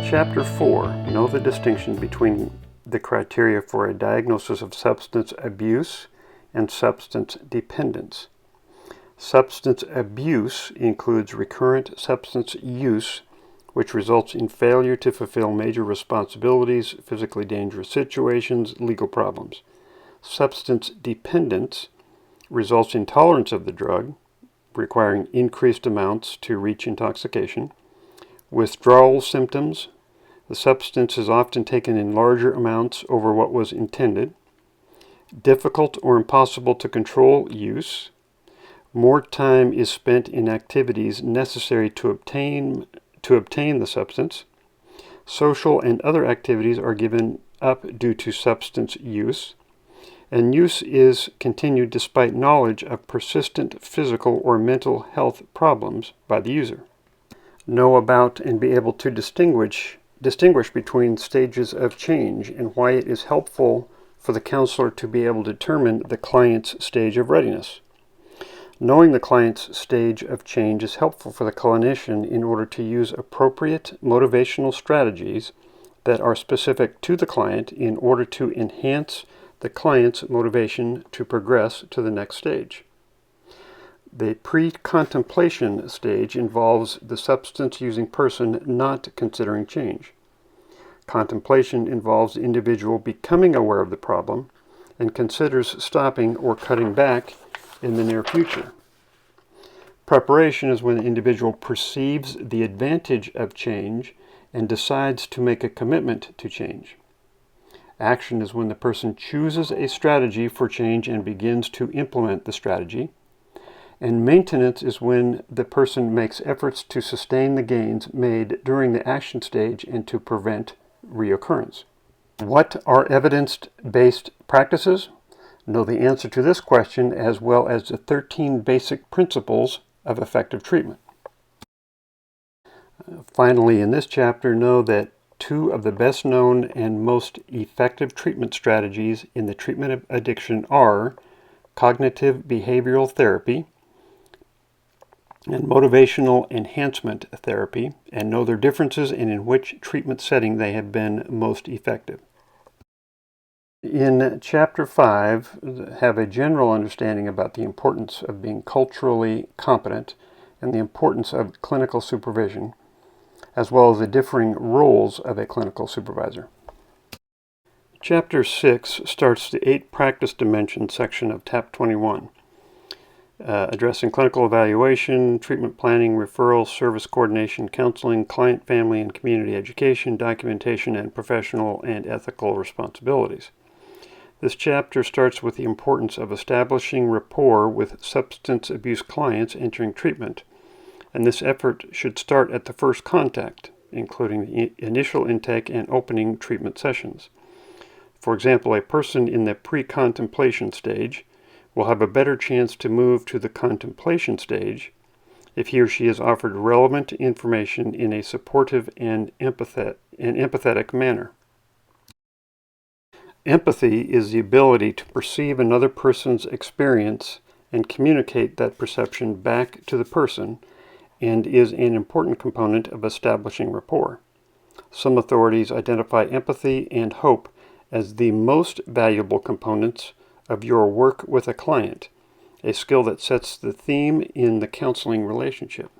Chapter 4. Know the distinction between the criteria for a diagnosis of substance abuse and substance dependence. Substance abuse includes recurrent substance use, which results in failure to fulfill major responsibilities, physically dangerous situations, legal problems. Substance dependence results in tolerance of the drug, requiring increased amounts to reach intoxication. Withdrawal symptoms. The substance is often taken in larger amounts over what was intended. Difficult or impossible to control use. More time is spent in activities necessary to obtain the substance. Social and other activities are given up due to substance use. And use is continued despite knowledge of persistent physical or mental health problems by the user. Know about and be able to distinguish between stages of change and why it is helpful for the counselor to be able to determine the client's stage of readiness. Knowing the client's stage of change is helpful for the clinician in order to use appropriate motivational strategies that are specific to the client in order to enhance the client's motivation to progress to the next stage. The pre-contemplation stage involves the substance-using person not considering change. Contemplation involves the individual becoming aware of the problem and considers stopping or cutting back in the near future. Preparation is when the individual perceives the advantage of change and decides to make a commitment to change. Action is when the person chooses a strategy for change and begins to implement the strategy. And maintenance is when the person makes efforts to sustain the gains made during the action stage and to prevent reoccurrence. What are evidence-based practices? Know the answer to this question as well as the 13 basic principles of effective treatment. Finally, in this chapter, know that two of the best known and most effective treatment strategies in the treatment of addiction are cognitive behavioral therapy and motivational enhancement therapy, and know their differences and in which treatment setting they have been most effective. In Chapter 5, have a general understanding about the importance of being culturally competent and the importance of clinical supervision, as well as the differing roles of a clinical supervisor. Chapter 6 starts the 8 practice dimensions section of TAP 21. Addressing clinical evaluation, treatment planning, referral, service coordination, counseling, client, family, and community education, documentation, and professional and ethical responsibilities. This chapter starts with the importance of establishing rapport with substance abuse clients entering treatment, and this effort should start at the first contact, including the initial intake and opening treatment sessions. For example, a person in the pre-contemplation stage will have a better chance to move to the contemplation stage if he or she is offered relevant information in a supportive and empathetic manner. Empathy is the ability to perceive another person's experience and communicate that perception back to the person, and is an important component of establishing rapport. Some authorities identify empathy and hope as the most valuable components of your work with a client, a skill that sets the theme in the counseling relationship.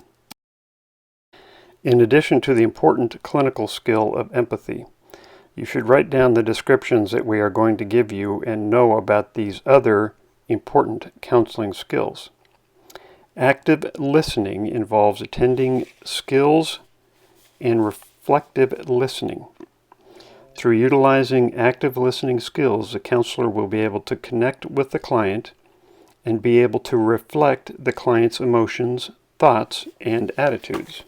In addition to the important clinical skill of empathy, you should write down the descriptions that we are going to give you and know about these other important counseling skills. Active listening involves attending skills and reflective listening. Through utilizing active listening skills, the counselor will be able to connect with the client and be able to reflect the client's emotions, thoughts, and attitudes.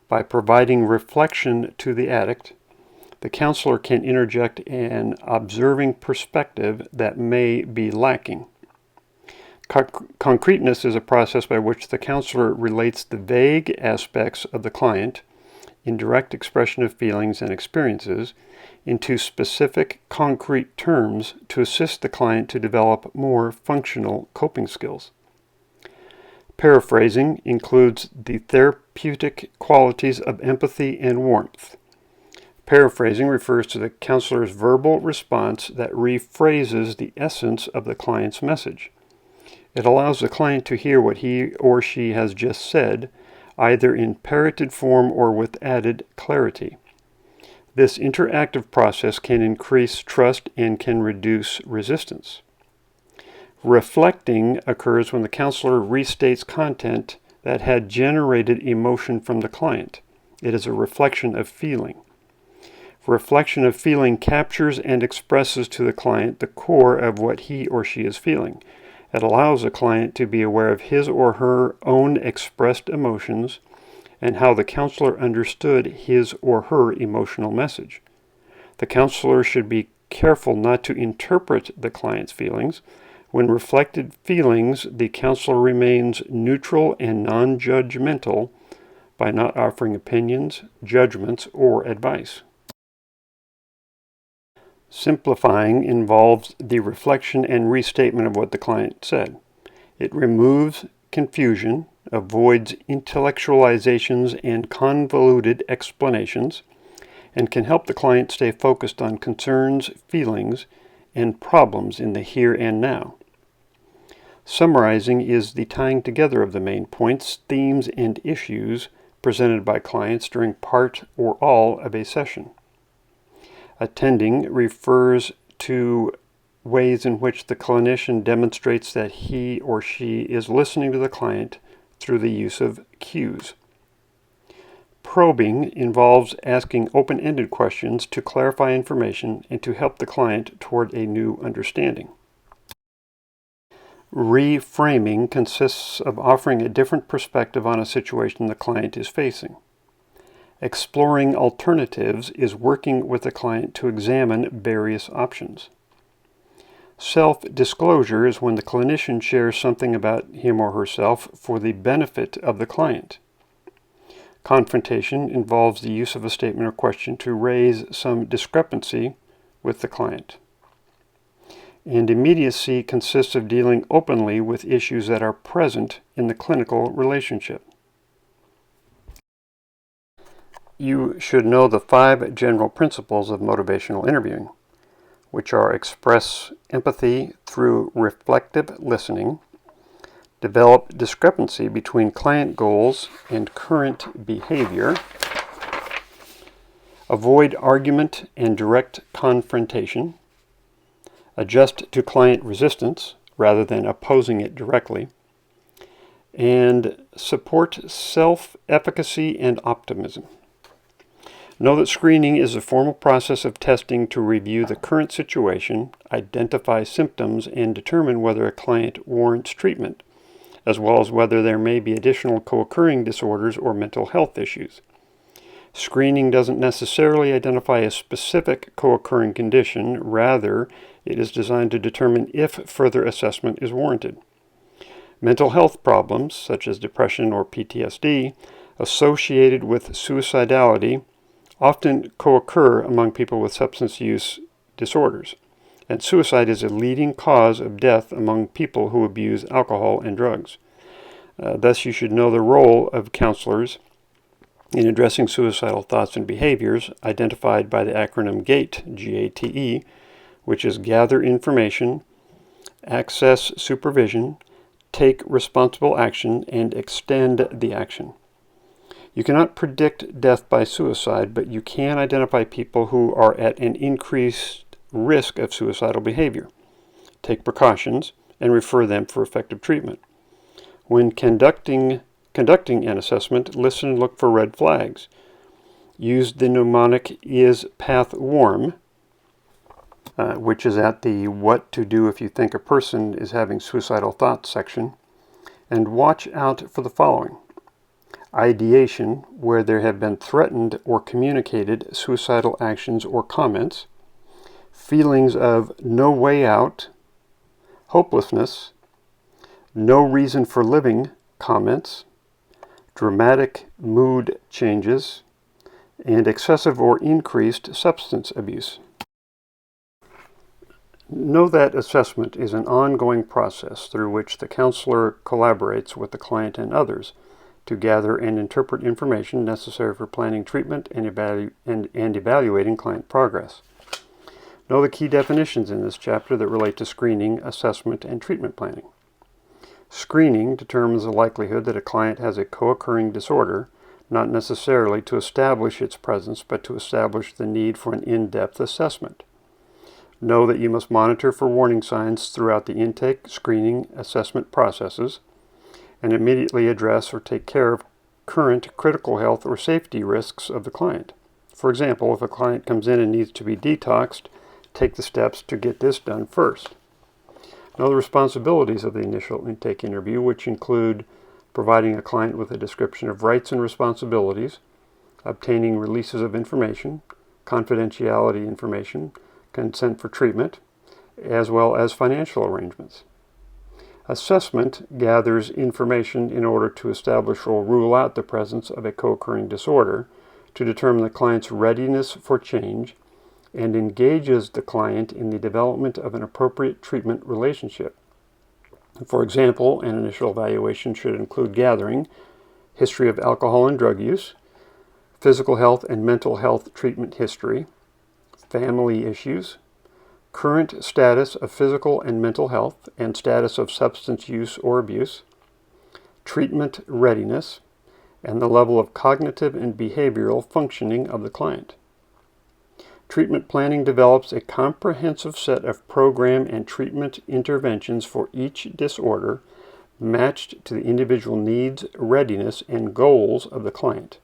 By providing reflection to the addict, the counselor can interject an observing perspective that may be lacking. Concreteness is a process by which the counselor relates the vague aspects of the client in direct expression of feelings and experiences into specific, concrete terms to assist the client to develop more functional coping skills. Paraphrasing includes the therapeutic qualities of empathy and warmth. Paraphrasing refers to the counselor's verbal response that rephrases the essence of the client's message. It allows the client to hear what he or she has just said, either in parroted form or with added clarity. This interactive process can increase trust and can reduce resistance. Reflecting occurs when the counselor restates content that had generated emotion from the client. It is a reflection of feeling. Reflection of feeling captures and expresses to the client the core of what he or she is feeling. It allows the client to be aware of his or her own expressed emotions and how the counselor understood his or her emotional message. The counselor should be careful not to interpret the client's feelings. When reflected feelings, the counselor remains neutral and non-judgmental by not offering opinions, judgments, or advice. Simplifying involves the reflection and restatement of what the client said. It removes confusion, avoids intellectualizations and convoluted explanations, and can help the client stay focused on concerns, feelings, and problems in the here and now. Summarizing is the tying together of the main points, themes, and issues presented by clients during part or all of a session. Attending refers to ways in which the clinician demonstrates that he or she is listening to the client through the use of cues. Probing involves asking open-ended questions to clarify information and to help the client toward a new understanding. Reframing consists of offering a different perspective on a situation the client is facing. Exploring alternatives is working with the client to examine various options. Self-disclosure is when the clinician shares something about him or herself for the benefit of the client. Confrontation involves the use of a statement or question to raise some discrepancy with the client. And immediacy consists of dealing openly with issues that are present in the clinical relationship. You should know the 5 general principles of motivational interviewing, which are: express empathy through reflective listening, develop discrepancy between client goals and current behavior, avoid argument and direct confrontation, adjust to client resistance rather than opposing it directly, and support self-efficacy and optimism. Know that screening is a formal process of testing to review the current situation, identify symptoms, and determine whether a client warrants treatment, as well as whether there may be additional co-occurring disorders or mental health issues. Screening doesn't necessarily identify a specific co-occurring condition. Rather, it is designed to determine if further assessment is warranted. Mental health problems, such as depression or PTSD, associated with suicidality, often co-occur among people with substance use disorders, and suicide is a leading cause of death among people who abuse alcohol and drugs. Thus, you should know the role of counselors in addressing suicidal thoughts and behaviors, identified by the acronym GATE, G-A-T-E, which is gather information, access supervision, take responsible action, and extend the action. You cannot predict death by suicide, but you can identify people who are at an increased risk of suicidal behavior, take precautions, and refer them for effective treatment. When conducting an assessment, listen and look for red flags. Use the mnemonic "Is Path Warm?" Which is at the "What to Do If You Think a Person is Having Suicidal Thoughts" section, and watch out for the following: ideation, where there have been threatened or communicated suicidal actions or comments; feelings of no way out, hopelessness, no reason for living comments; dramatic mood changes; and excessive or increased substance abuse. Know that assessment is an ongoing process through which the counselor collaborates with the client and others to gather and interpret information necessary for planning treatment and evaluating client progress. Know the key definitions in this chapter that relate to screening, assessment, and treatment planning. Screening determines the likelihood that a client has a co-occurring disorder, not necessarily to establish its presence, but to establish the need for an in-depth assessment. Know that you must monitor for warning signs throughout the intake, screening, assessment processes, and immediately address or take care of current critical health or safety risks of the client. For example, if a client comes in and needs to be detoxed, take the steps to get this done first. Know the responsibilities of the initial intake interview, which include providing a client with a description of rights and responsibilities, obtaining releases of information, confidentiality information, consent for treatment, as well as financial arrangements. Assessment gathers information in order to establish or rule out the presence of a co-occurring disorder, to determine the client's readiness for change, and engages the client in the development of an appropriate treatment relationship. For example, an initial evaluation should include gathering history of alcohol and drug use, physical health and mental health treatment history, family issues, current status of physical and mental health and status of substance use or abuse, treatment readiness, and the level of cognitive and behavioral functioning of the client. Treatment planning develops a comprehensive set of program and treatment interventions for each disorder, matched to the individual needs, readiness, and goals of the client.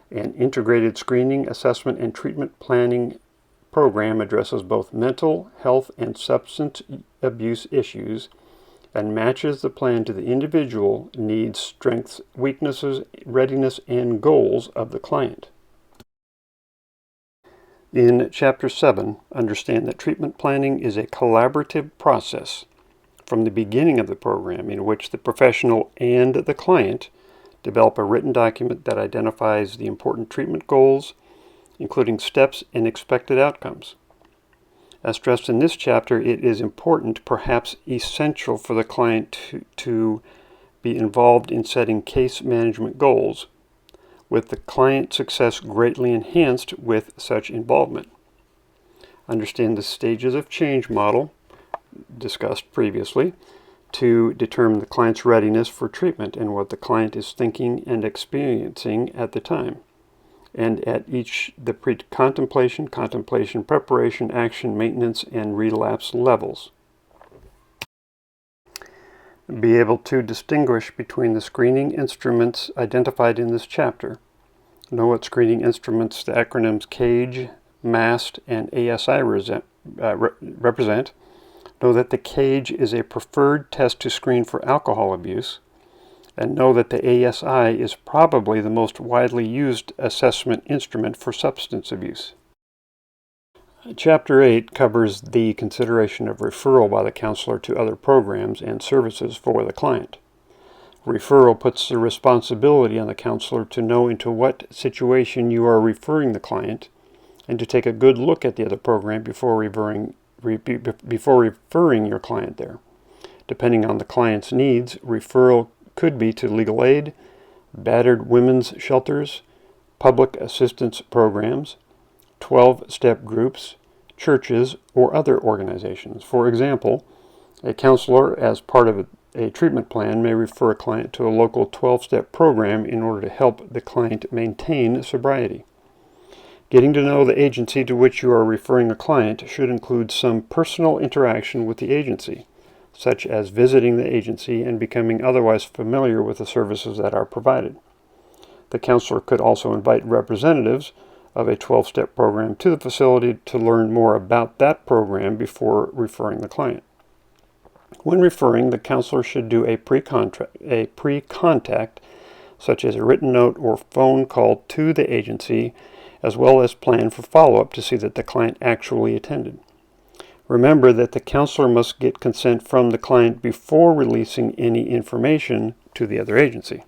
An integrated screening, assessment, and treatment planning program addresses both mental health and substance abuse issues and matches the plan to the individual needs, strengths, weaknesses, readiness, and goals of the client. In Chapter 7, understand that treatment planning is a collaborative process from the beginning of the program in which the professional and the client develop a written document that identifies the important treatment goals, including steps and expected outcomes. As stressed in this chapter, it is important, perhaps essential, for the client to be involved in setting case management goals, with the client success greatly enhanced with such involvement. Understand the stages of change model discussed previously to determine the client's readiness for treatment and what the client is thinking and experiencing at the time, and at each the contemplation, preparation, action, maintenance, and relapse levels. Be able to distinguish between the screening instruments identified in this chapter. Know what screening instruments the acronyms CAGE, MAST, and ASI represent. Know that the CAGE is a preferred test to screen for alcohol abuse, and know that the ASI is probably the most widely used assessment instrument for substance abuse. Chapter 8 covers the consideration of referral by the counselor to other programs and services for the client. Referral puts the responsibility on the counselor to know into what situation you are referring the client and to take a good look at the other program before referring your client there. Depending on the client's needs, referral could be to legal aid, battered women's shelters, public assistance programs, 12-step groups, churches, or other organizations. For example, a counselor, as part of a treatment plan, may refer a client to a local 12-step program in order to help the client maintain sobriety. Getting to know the agency to which you are referring a client should include some personal interaction with the agency, such as visiting the agency and becoming otherwise familiar with the services that are provided. The counselor could also invite representatives of a 12-step program to the facility to learn more about that program before referring the client. When referring, the counselor should do a pre-contact, such as a written note or phone call to the agency, as well as plan for follow-up to see that the client actually attended. Remember that the counselor must get consent from the client before releasing any information to the other agency.